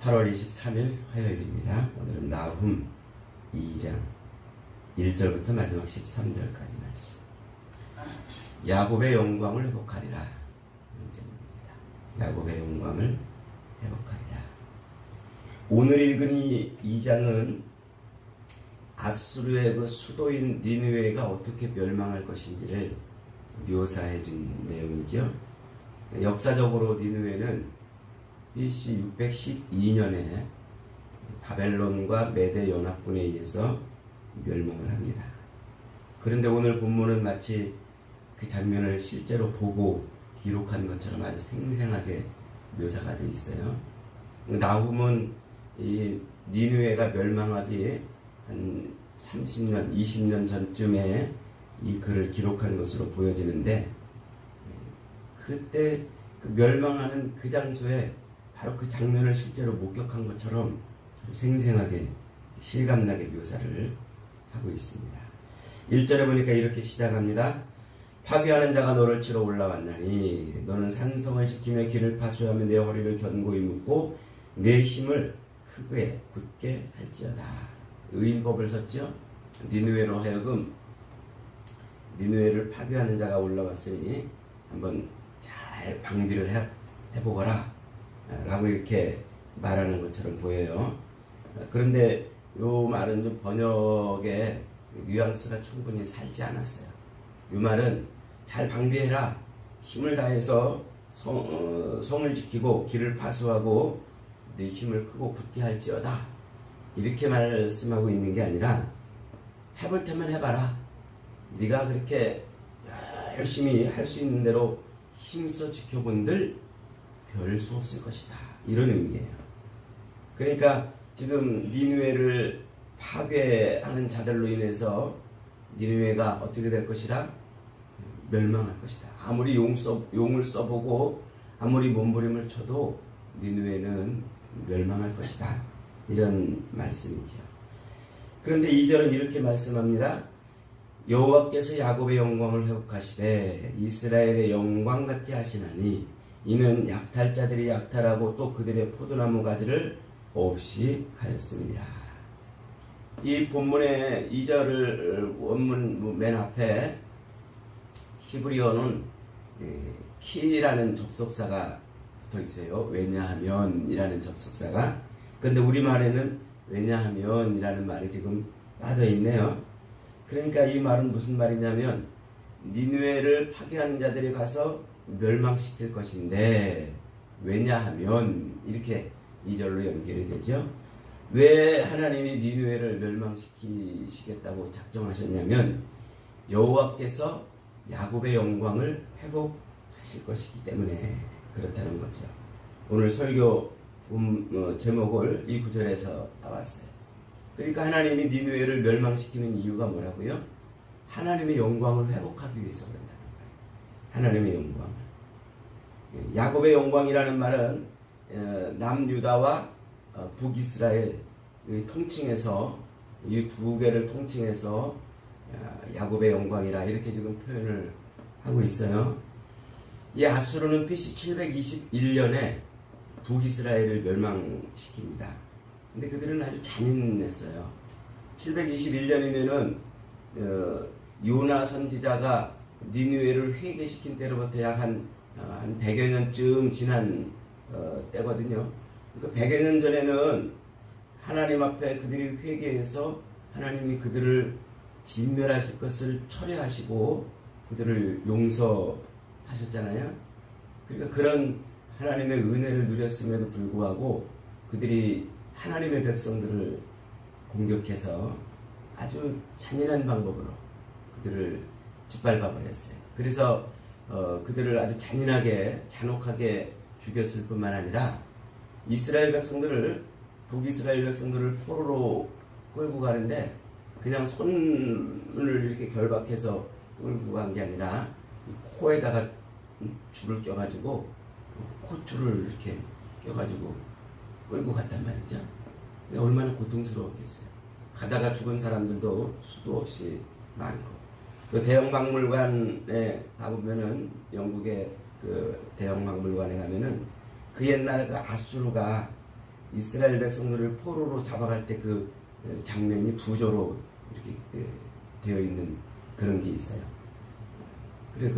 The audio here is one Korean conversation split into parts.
8월 23일 화요일입니다. 오늘은 나훔 2장 1절부터 마지막 13절까지 말씀. 야곱의 영광을 회복하리라. 이런 제목입니다. 야곱의 영광을 회복하리라. 오늘 읽은 이 2장은 아수르의 그 수도인 니느웨가 어떻게 멸망할 것인지를 묘사해 준 내용이죠. 역사적으로 니느웨는 BC 612년에 바벨론과 메대 연합군에 의해서 멸망을 합니다. 그런데 오늘 본문은 마치 그 장면을 실제로 보고 기록한 것처럼 아주 생생하게 묘사가 되어 있어요. 나훔은 이 니느웨가 멸망하기 한 30년, 20년 전쯤에 이 글을 기록한 것으로 보여지는데, 그때 그 멸망하는 그 장소에 바로 그 장면을 실제로 목격한 것처럼 생생하게 실감나게 묘사를 하고 있습니다. 1절에 보니까 이렇게 시작합니다. 파괴하는 자가 너를 치러 올라왔나니 너는 산성을 지키며 길을 파수하며 내 허리를 견고히 묶고 내 힘을 크게 굳게 할지어다. 의인법을 썼죠. 니느웨로 하여금 니느웨를 파괴하는 자가 올라왔으니 한번 잘 방비를 해보거라 라고 이렇게 말하는 것처럼 보여요. 그런데 이 말은 좀 번역에 뉘앙스가 충분히 살지 않았어요. 이 말은 잘 방비해라, 힘을 다해서 성을 지키고 길을 파수하고 네 힘을 크고 굳게 할지어다, 이렇게 말씀하고 있는 게 아니라 해볼 테면 해봐라, 네가 그렇게 열심히 할 수 있는 대로 힘써 지켜본들 별 수 없을 것이다, 이런 의미예요. 그러니까 지금 니느웨를 파괴하는 자들로 인해서 니느웨가 어떻게 될 것이라? 멸망할 것이다. 아무리 용을 써보고 아무리 몸부림을 쳐도 니느웨는 멸망할 것이다, 이런 말씀이죠. 그런데 2절은 이렇게 말씀합니다. 여호와께서 야곱의 영광을 회복하시되 이스라엘의 영광 같게 하시나니 이는 약탈자들이 약탈하고 또 그들의 포도나무 가지를 없이 하였습니다. 이 본문의 2절을 원문 맨 앞에 히브리어는 키라는 접속사가 붙어 있어요. 왜냐하면 이라는 접속사가. 근데 우리말에는 왜냐하면 이라는 말이 지금 빠져 있네요. 그러니까 이 말은 무슨 말이냐면 니느웨를 파괴하는 자들이 가서 멸망시킬 것인데, 왜냐하면 이렇게 2절로 연결이 되죠. 왜 하나님이 니느웨를 멸망시키시겠다고 작정하셨냐면 여호와께서 야곱의 영광을 회복하실 것이기 때문에 그렇다는 거죠. 오늘 설교 제목을 이 구절에서 나왔어요. 그러니까 하나님이 니느웨를 멸망시키는 이유가 뭐라고요? 하나님의 영광을 회복하기 위해서 그런다는 거예요. 하나님의 영광을. 야곱의 영광이라는 말은 남유다와 북이스라엘 통칭해서, 이 두 개를 통칭해서 야곱의 영광이라 이렇게 지금 표현을 하고 있어요. 이 아수르는 BC 721년에 북이스라엘을 멸망시킵니다. 근데 그들은 아주 잔인했어요. 721년이면은 요나 선지자가 니느웨를 회개시킨 때로부터 약 한 100여 년쯤 지난 때거든요. 그러니까 100여 년 전에는 하나님 앞에 그들이 회개해서 하나님이 그들을 진멸하실 것을 철회하시고 그들을 용서하셨잖아요. 그러니까 그런 하나님의 은혜를 누렸음에도 불구하고 그들이 하나님의 백성들을 공격해서 아주 잔인한 방법으로 그들을 짓밟아 버렸어요. 그래서 그들을 아주 잔인하게 잔혹하게 죽였을 뿐만 아니라 이스라엘 백성들을, 북이스라엘 백성들을 포로로 끌고 가는데 그냥 손을 이렇게 결박해서 끌고 간 게 아니라 코에다가 줄을 껴가지고 콧줄을 이렇게 껴가지고 끌고 갔단 말이죠. 얼마나 고통스러웠겠어요. 가다가 죽은 사람들도 수도 없이 많고, 그 대형박물관에 가보면은, 영국의 그 대형박물관에 가면은 그 옛날 그 아수르가 이스라엘 백성들을 포로로 잡아갈 때 그 장면이 부조로 이렇게 되어 있는 그런 게 있어요. 그래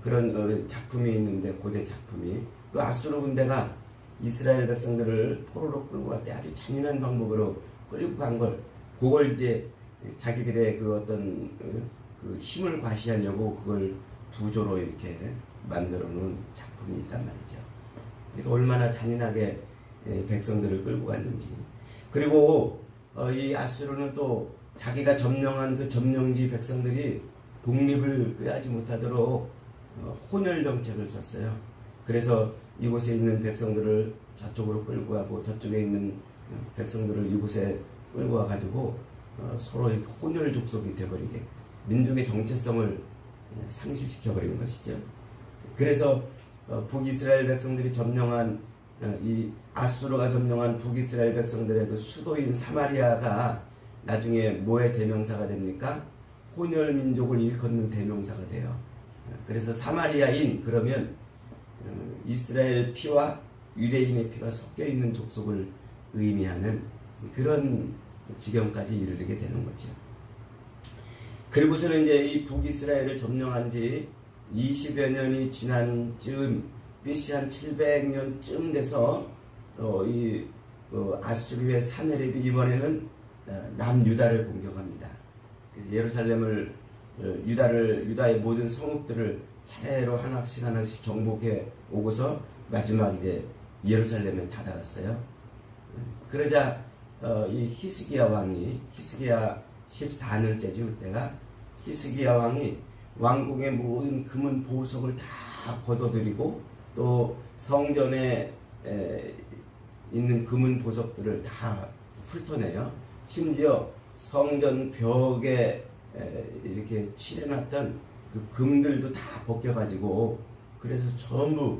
그런 작품이 있는데 고대 작품이 그 아수르 군대가 이스라엘 백성들을 포로로 끌고 갈 때 아주 잔인한 방법으로 끌고 간 걸 그걸 이제 자기들의 그 어떤 그 힘을 과시하려고 그걸 부조로 이렇게 만들어 놓은 작품이 있단 말이죠. 그러니까 얼마나 잔인하게 백성들을 끌고 갔는지. 그리고 이 아수르는 또 자기가 점령한 그 점령지 백성들이 독립을 꾀하지 못하도록 혼혈 정책을 썼어요. 그래서 이곳에 있는 백성들을 저쪽으로 끌고 가고 저쪽에 있는 백성들을 이곳에 끌고 와가지고 서로 이렇게 혼혈 족속이 되어버리게 민족의 정체성을 상실시켜버리는 것이죠. 그래서 북이스라엘 백성들이 점령한 이 아수르가 점령한 북이스라엘 백성들의 그 수도인 사마리아가 나중에 뭐의 대명사가 됩니까? 혼혈 민족을 일컫는 대명사가 돼요. 그래서 사마리아인 그러면 이스라엘 피와 유대인의 피가 섞여 있는 족속을 의미하는 그런 지경까지 이르게 되는 거죠. 그리고서는 이제 이 북이스라엘을 점령한 지 20여 년이 지난 즈음 BC 한 700년쯤 돼서 아수르의 사네립이 이번에는 남유다를 공격합니다. 그래서 예루살렘을 유다의 모든 성읍들을 차례로 하나씩 정복해 오고서 마지막 이제 예루살렘에 다다랐어요. 그러자 이 히스기야 왕이 히스기야 14년째죠. 그때가 히스기야 왕이 왕궁의 모든 금은 보석을 다 거둬들이고 또 성전에 있는 금은 보석들을 다 훑어내요. 심지어 성전 벽에 이렇게 칠해놨던 그 금들도 다 벗겨가지고 그래서 전부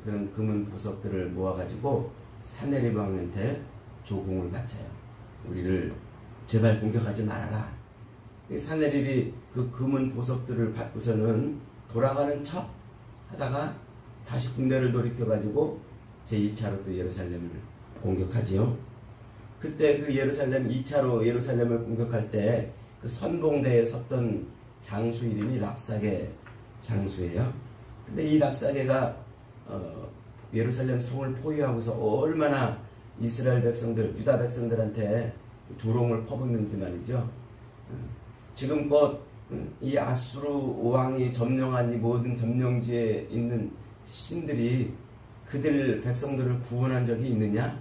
그런 금은 보석들을 모아가지고 사네립 왕한테 조공을 바쳐요. 우리를 제발 공격하지 말아라. 사네립이 그 금은 보석들을 받고서는 돌아가는 척 하다가 다시 군대를 돌이켜가지고 제2차로 또 예루살렘을 공격하지요. 그때 그 예루살렘 2차로 예루살렘을 공격할 때 그 선봉대에 섰던 장수 이름이 랍사게 장수예요. 근데 이 랍사게가 예루살렘 성을 포위하고서 얼마나 이스라엘 백성들, 유다 백성들한테 조롱을 퍼붓는지 말이죠. 지금껏 이 아수르 왕이 점령한 이 모든 점령지에 있는 신들이 그들 백성들을 구원한 적이 있느냐?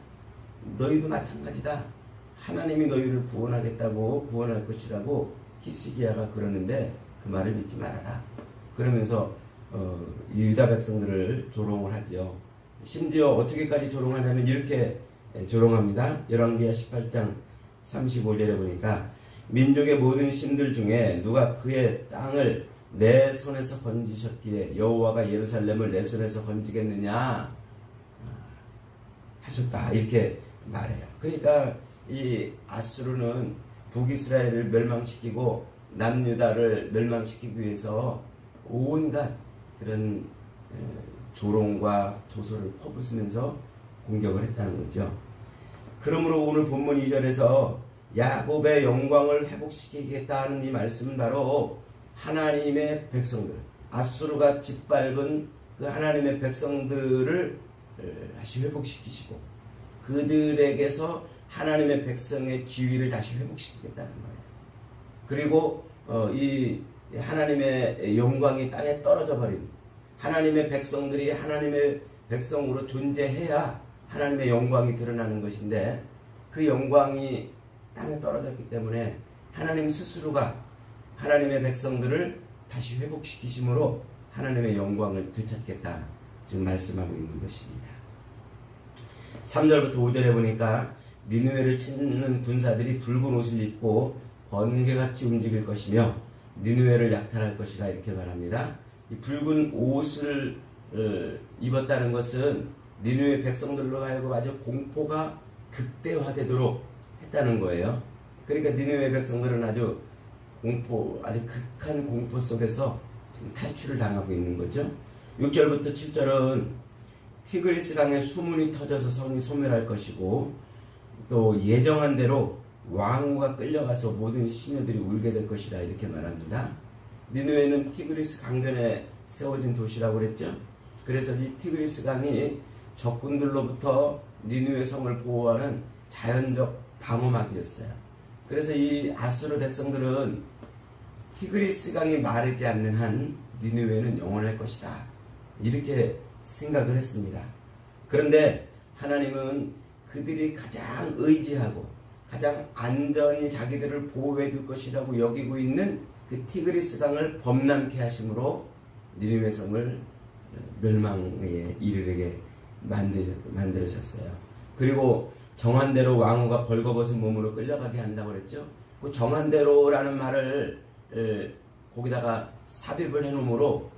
너희도 마찬가지다. 하나님이 너희를 구원하겠다고 구원할 것이라고 히스기야가 그러는데 그 말을 믿지 말아라. 그러면서 유다 백성들을 조롱을 하죠. 심지어 어떻게까지 조롱하냐면 이렇게 조롱합니다. 열왕기하 18장 35절에 보니까 민족의 모든 신들 중에 누가 그의 땅을 내 손에서 건지셨기에 여호와가 예루살렘을 내 손에서 건지겠느냐 하셨다. 이렇게 말해요. 그러니까 이 아수르는 북이스라엘을 멸망시키고 남유다를 멸망시키기 위해서 온갖 그런 조롱과 조소를 퍼붓으면서 공격을 했다는 거죠. 그러므로 오늘 본문 2절에서 야곱의 영광을 회복시키겠다는 이 말씀은 바로 하나님의 백성들, 아수르가 짓밟은 그 하나님의 백성들을 다시 회복시키시고 그들에게서 하나님의 백성의 지위를 다시 회복시키겠다는 거예요. 그리고 이 하나님의 영광이 땅에 떨어져 버린 하나님의 백성들이 하나님의 백성으로 존재해야 하나님의 영광이 드러나는 것인데 그 영광이 땅에 떨어졌기 때문에 하나님 스스로가 하나님의 백성들을 다시 회복시키심으로 하나님의 영광을 되찾겠다 지금 말씀하고 있는 것입니다. 3절부터 5절에 보니까 니느웨를 치는 군사들이 붉은 옷을 입고 번개같이 움직일 것이며 니느웨를 약탈할 것이라 이렇게 말합니다. 이 붉은 옷을 입었다는 것은 니느웨 백성들로 하여금 아주 공포가 극대화되도록 했다는 거예요. 그러니까 니느웨 백성들은 아주 극한 공포 속에서 지금 탈출을 당하고 있는 거죠. 6절부터 7절은 티그리스 강에 수문이 터져서 성이 소멸할 것이고 또 예정한 대로 왕후가 끌려가서 모든 시녀들이 울게 될 것이다 이렇게 말합니다. 니느웨는 티그리스 강변에 세워진 도시라고 그랬죠. 그래서 이 티그리스 강이 적군들로부터 니느웨 성을 보호하는 자연적 방어막이었어요. 그래서 이 아수르 백성들은 티그리스 강이 마르지 않는 한 니느웨는 영원할 것이다 이렇게 생각을 했습니다. 그런데 하나님은 그들이 가장 의지하고 가장 안전히 자기들을 보호해 줄 것이라고 여기고 있는 그 티그리스 강을 범람케 하심으로 니느웨 성을 멸망에 이르게 만들으셨어요. 그리고 정한 대로 왕후가 벌거벗은 몸으로 끌려가게 한다고 그랬죠. 그 정한 대로라는 말을 거기다가 삽입을 해놓으므로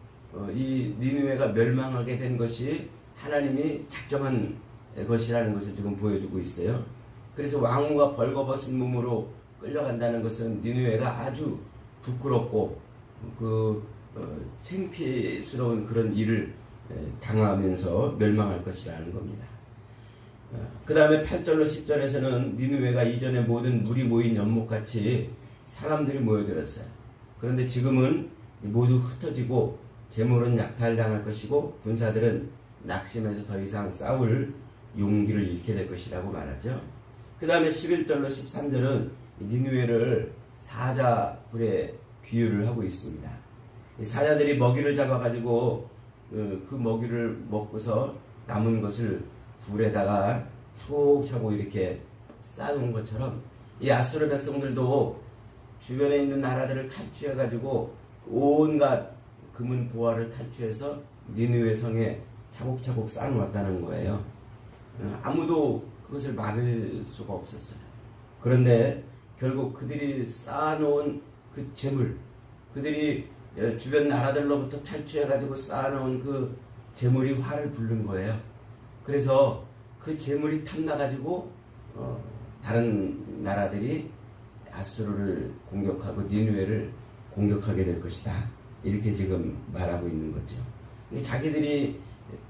이 니느웨가 멸망하게 된 것이 하나님이 작정한 것이라는 것을 지금 보여주고 있어요. 그래서 왕후가 벌거벗은 몸으로 끌려간다는 것은 니느웨가 아주 부끄럽고 창피스러운 그런 일을 당하면서 멸망할 것이라는 겁니다. 그 다음에 8절로 10절에서는 니느웨가 이전에 모든 물이 모인 연못같이 사람들이 모여들었어요. 그런데 지금은 모두 흩어지고 재물은 약탈당할 것이고 군사들은 낙심해서 더 이상 싸울 용기를 잃게 될 것이라고 말하죠. 그 다음에 11절로 13절은 니느웨를 사자굴에 비유를 하고 있습니다. 이 사자들이 먹이를 잡아가지고 그 먹이를 먹고서 남은 것을 굴에다가 차곡차곡 이렇게 쌓아놓은 것처럼 이 아수르 백성들도 주변에 있는 나라들을 탈취해가지고 온갖 금은 보화를 탈취해서 니느웨 성에 차곡차곡 쌓아놓았다는 거예요. 아무도 그것을 막을 수가 없었어요. 그런데 결국 그들이 쌓아놓은 그 재물, 그들이 주변 나라들로부터 탈취해가지고 쌓아놓은 그 재물이 화를 부른 거예요. 그래서 그 재물이 탐나가지고 다른 나라들이 아수르를 공격하고 니느웨를 공격하게 될 것이다. 이렇게 지금 말하고 있는 거죠. 자기들이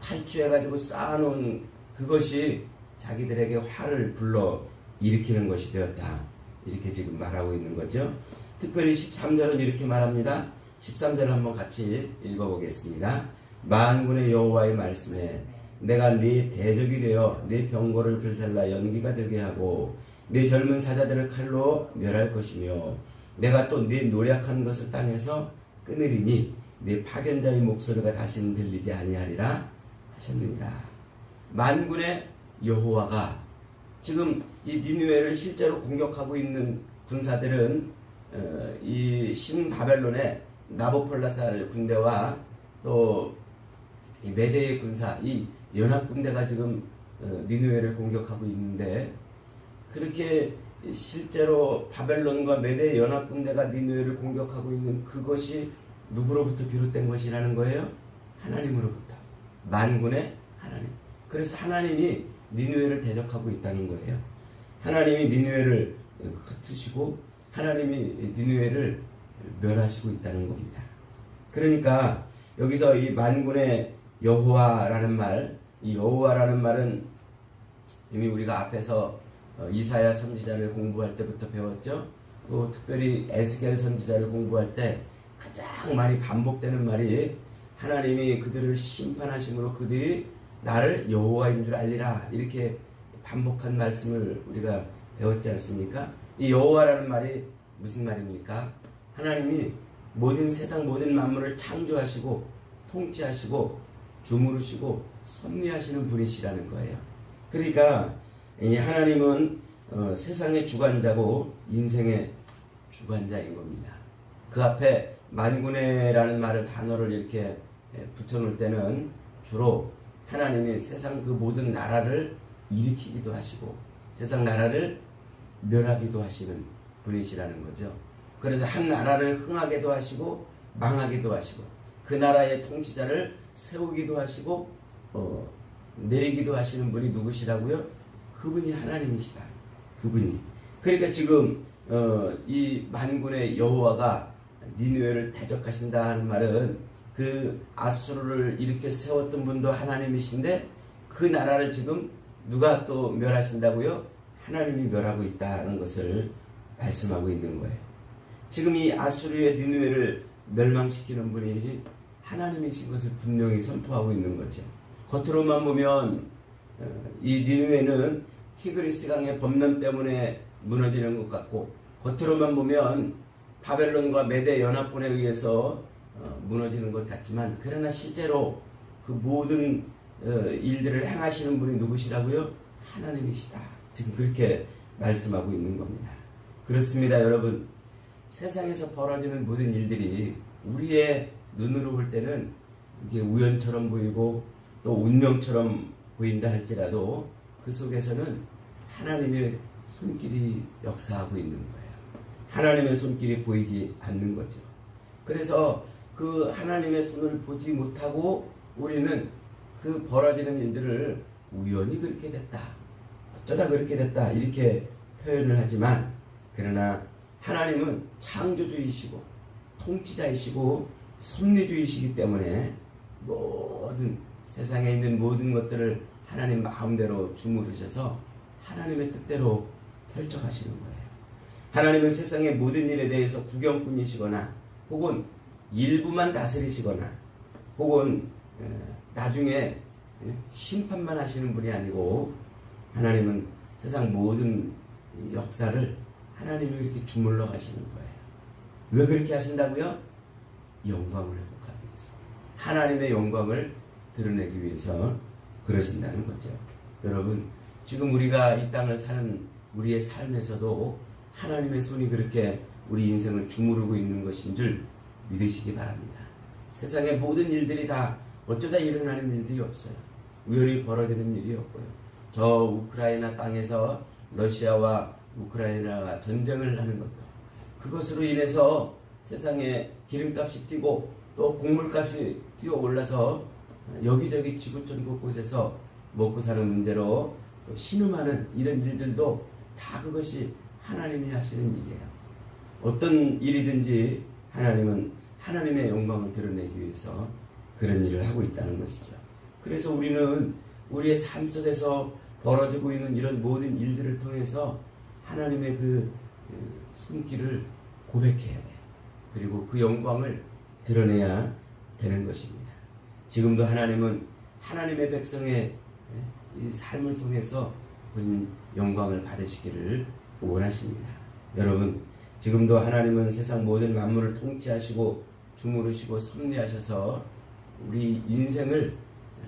탈취해가지고 쌓아놓은 그것이 자기들에게 화를 불러 일으키는 것이 되었다. 이렇게 지금 말하고 있는 거죠. 특별히 13절은 이렇게 말합니다. 13절을 한번 같이 읽어보겠습니다. 만군의 여호와의 말씀에 내가 네 대적이 되어 네 병거를 불살라 연기가 되게 하고 네 젊은 사자들을 칼로 멸할 것이며 내가 또 네 노력한 것을 땅에서 끊으리니 네 파견자의 목소리가 다시는 들리지 아니하리라 하셨느니라. 만군의 여호와가 지금 이 니느웨를 실제로 공격하고 있는 군사들은 이 신바벨론의 나보폴라살 군대와 또 이 메대의 군사, 이 연합 군대가 지금 니느웨를 공격하고 있는데 그렇게 실제로 바벨론과 메대의 연합 군대가 니느웨를 공격하고 있는 그것이 누구로부터 비롯된 것이라는 거예요? 하나님으로부터. 만군의 하나님. 그래서 하나님이 니느웨를 대적하고 있다는 거예요. 하나님이 니느웨를 흩으시고 하나님이 니느웨를 멸하시고 있다는 겁니다. 그러니까 여기서 이 만군의 여호와라는 말, 이 여호와라는 말은 이미 우리가 앞에서 이사야 선지자를 공부할 때부터 배웠죠. 또 특별히 에스겔 선지자를 공부할 때 가장 많이 반복되는 말이 하나님이 그들을 심판하심으로 그들이 나를 여호와인 줄 알리라 이렇게 반복한 말씀을 우리가 배웠지 않습니까? 이 여호와라는 말이 무슨 말입니까? 하나님이 모든 세상 모든 만물을 창조하시고 통치하시고 주무르시고 섭리하시는 분이시라는 거예요. 그러니까 이 하나님은 세상의 주관자고 인생의 주관자인 겁니다. 그 앞에 만군의라는 말을 단어를 이렇게 붙여놓을 때는 주로 하나님이 세상 그 모든 나라를 일으키기도 하시고 세상 나라를 멸하기도 하시는 분이시라는 거죠. 그래서 한 나라를 흥하게도 하시고 망하기도 하시고 그 나라의 통치자를 세우기도 하시고 내리기도 하시는 분이 누구시라고요? 그분이 하나님이시다. 그분이. 그러니까 지금 이 만군의 여호와가 니느웨를 대적하신다 하는 말은 그 아수르를 이렇게 세웠던 분도 하나님이신데 그 나라를 지금 누가 또 멸하신다고요? 하나님이 멸하고 있다는 것을 말씀하고 있는 거예요. 지금 이 아수르의 니느웨를 멸망시키는 분이 하나님이신 것을 분명히 선포하고 있는 거죠. 겉으로만 보면 이 니느웨는 티그리스 강의 범람 때문에 무너지는 것 같고, 겉으로만 보면 바벨론과 메대 연합군에 의해서 무너지는 것 같지만, 그러나 실제로 그 모든 일들을 행하시는 분이 누구시라고요? 하나님이시다. 지금 그렇게 말씀하고 있는 겁니다. 그렇습니다, 여러분. 세상에서 벌어지는 모든 일들이 우리의 눈으로 볼 때는 이게 우연처럼 보이고 또 운명처럼 보인다 할지라도 그 속에서는 하나님의 손길이 역사하고 있는 거예요. 하나님의 손길이 보이지 않는 거죠. 그래서 그 하나님의 손을 보지 못하고 우리는 그 벌어지는 일들을 우연히 그렇게 됐다, 어쩌다 그렇게 됐다, 이렇게 표현을 하지만, 그러나 하나님은 창조주이시고 통치자이시고 섭리주이시기 때문에 모든 세상에 있는 모든 것들을 하나님 마음대로 주무르셔서 하나님의 뜻대로 펼쳐가시는 거예요. 하나님은 세상의 모든 일에 대해서 구경꾼이시거나 혹은 일부만 다스리시거나 혹은 나중에 심판만 하시는 분이 아니고, 하나님은 세상 모든 역사를 하나님이 이렇게 주물러 가시는 거예요. 왜 그렇게 하신다고요? 영광을 회복하기 위해서, 하나님의 영광을 드러내기 위해서 그러신다는 거죠. 여러분, 지금 우리가 이 땅을 사는 우리의 삶에서도 하나님의 손이 그렇게 우리 인생을 주무르고 있는 것인 줄 믿으시기 바랍니다. 세상의 모든 일들이 다 어쩌다 일어나는 일들이 없어요. 우연히 벌어지는 일이 없고요. 저 우크라이나 땅에서 러시아와 우크라이나가 전쟁을 하는 것도, 그것으로 인해서 세상에 기름값이 뛰고 또 곡물값이 뛰어올라서 여기저기 지구촌 곳곳에서 먹고 사는 문제로 또 신음하는 이런 일들도 다 그것이 하나님이 하시는 일이에요. 어떤 일이든지 하나님은 하나님의 영광을 드러내기 위해서 그런 일을 하고 있다는 것이죠. 그래서 우리는 우리의 삶 속에서 벌어지고 있는 이런 모든 일들을 통해서 하나님의 그 손길을 고백해야 돼요. 그리고 그 영광을 드러내야 되는 것입니다. 지금도 하나님은 하나님의 백성의 이 삶을 통해서 그런 영광을 받으시기를 원하십니다. 여러분, 지금도 하나님은 세상 모든 만물을 통치하시고 주무르시고 섭리하셔서 우리 인생을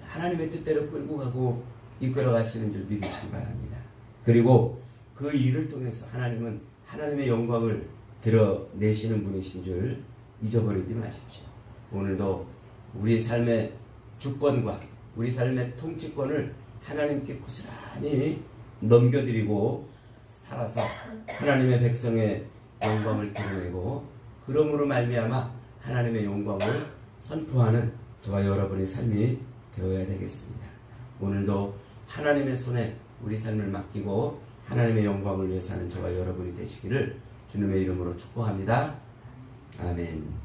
하나님의 뜻대로 끌고 가고 이끌어 가시는 줄 믿으시기 바랍니다. 그리고 그 일을 통해서 하나님은 하나님의 영광을 드러내시는 분이신 줄 잊어버리지 마십시오. 오늘도 우리 삶의 주권과 우리 삶의 통치권을 하나님께 고스란히 넘겨드리고 살아서 하나님의 백성의 영광을 드러내고, 그러므로 말미암아 하나님의 영광을 선포하는 저와 여러분의 삶이 되어야 되겠습니다. 오늘도 하나님의 손에 우리 삶을 맡기고 하나님의 영광을 위해 사는 저와 여러분이 되시기를 주님의 이름으로 축복합니다. 아멘.